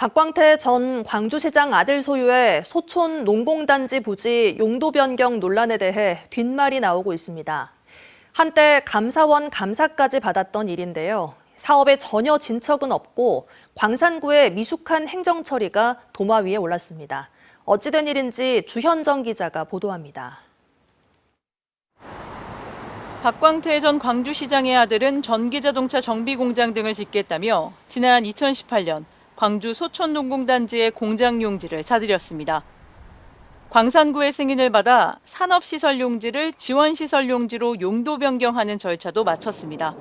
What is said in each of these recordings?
박광태 전 광주시장 아들 소유의 소촌 농공단지 부지 용도 변경 논란에 대해 뒷말이 나오고 있습니다. 한때 감사원 감사까지 받았던 일인데요. 사업에 전혀 진척은 없고 광산구의 미숙한 행정 처리가 도마 위에 올랐습니다. 어찌된 일인지 주현정 기자가 보도합니다. 박광태 전 광주시장의 아들은 전기자동차 정비공장 등을 짓겠다며 지난 2018년 광주 소촌농공단지의 공장 용지를 사들였습니다. 광산구의 승인을 받아 산업시설 용지를 지원시설 용지로 용도 변경하는 절차도 마쳤습니다.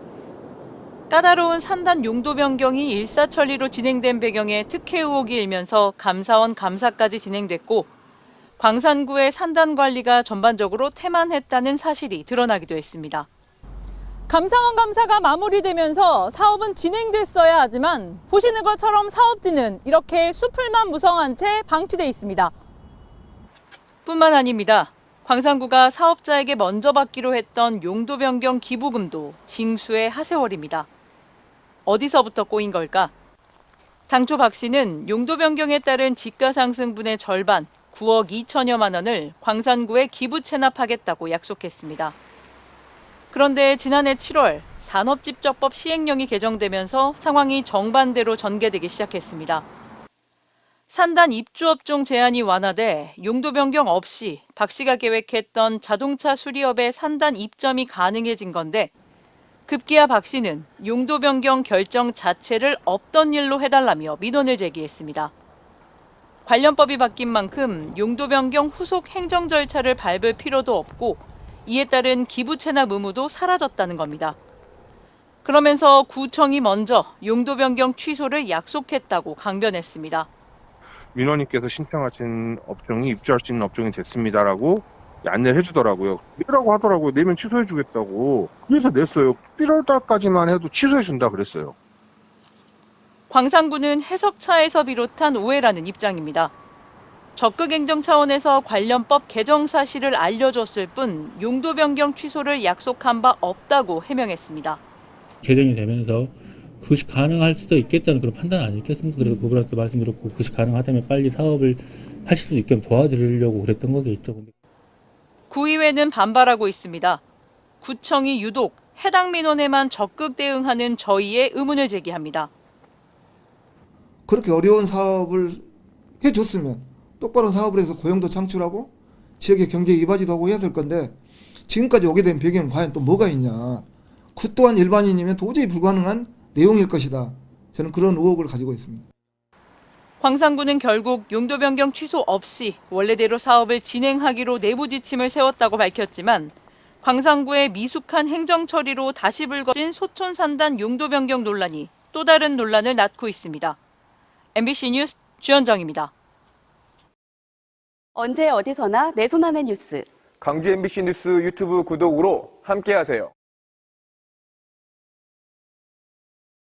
까다로운 산단 용도 변경이 일사천리로 진행된 배경에 특혜 의혹이 일면서 감사원 감사까지 진행됐고 광산구의 산단 관리가 전반적으로 태만했다는 사실이 드러나기도 했습니다. 감사원 감사가 마무리되면서 사업은 진행됐어야 하지만 보시는 것처럼 사업지는 이렇게 수풀만 무성한 채 방치돼 있습니다. 뿐만 아닙니다. 광산구가 사업자에게 먼저 받기로 했던 용도 변경 기부금도 징수의 하세월입니다. 어디서부터 꼬인 걸까? 당초 박 씨는 용도 변경에 따른 지가 상승분의 절반, 9억 2천여만 원을 광산구에 기부 체납하겠다고 약속했습니다. 그런데 지난해 7월 산업집적법 시행령이 개정되면서 상황이 정반대로 전개되기 시작했습니다. 산단 입주업종 제한이 완화돼 용도 변경 없이 박 씨가 계획했던 자동차 수리업의 산단 입점이 가능해진 건데 급기야 박 씨는 용도 변경 결정 자체를 없던 일로 해달라며 민원을 제기했습니다. 관련법이 바뀐 만큼 용도 변경 후속 행정 절차를 밟을 필요도 없고 이에 따른 기부 체납 의무도 사라졌다는 겁니다. 그러면서 구청이 먼저 용도 변경 취소를 약속했다고 강변했습니다. 민원인께서 신청하신 업종이 입주할 수 있는 업종이 됐습니다라고 안내를 해주더라고요. 내라고 하더라고요. 내면 취소해주겠다고. 그래서 냈어요. 1월 달까지만 해도 취소해준다 그랬어요. 광산구는 해석차에서 비롯한 오해라는 입장입니다. 적극 행정 차원에서 관련법 개정 사실을 알려줬을 뿐 용도 변경 취소를 약속한 바 없다고 해명했습니다. 개정이 되면서 그것이 가능할 수도 있겠다는 그런 판단 아니겠습니까? 그래서 그분한테 말씀드렸고 그것이 가능하다면 빨리 사업을 하실 수 있게 도와드리려고 그랬던 거겠죠. 구의회는 반발하고 있습니다. 구청이 유독 해당 민원에만 적극 대응하는 저희의 의문을 제기합니다. 그렇게 어려운 사업을 해줬으면 똑바로 사업을 해서 고용도 창출하고 지역의 경제에 이바지도 하고 해야 될 건데 지금까지 오게 된 배경은 과연 또 뭐가 있냐. 그 또한 일반인이면 도저히 불가능한 내용일 것이다. 저는 그런 의혹을 가지고 있습니다. 광산구는 결국 용도 변경 취소 없이 원래대로 사업을 진행하기로 내부 지침을 세웠다고 밝혔지만 광산구의 미숙한 행정 처리로 다시 불거진 소촌 산단 용도 변경 논란이 또 다른 논란을 낳고 있습니다. MBC 뉴스 주현정입니다. 언제 어디서나 내 손 안의 뉴스. 광주 MBC 뉴스 유튜브 구독으로 함께하세요.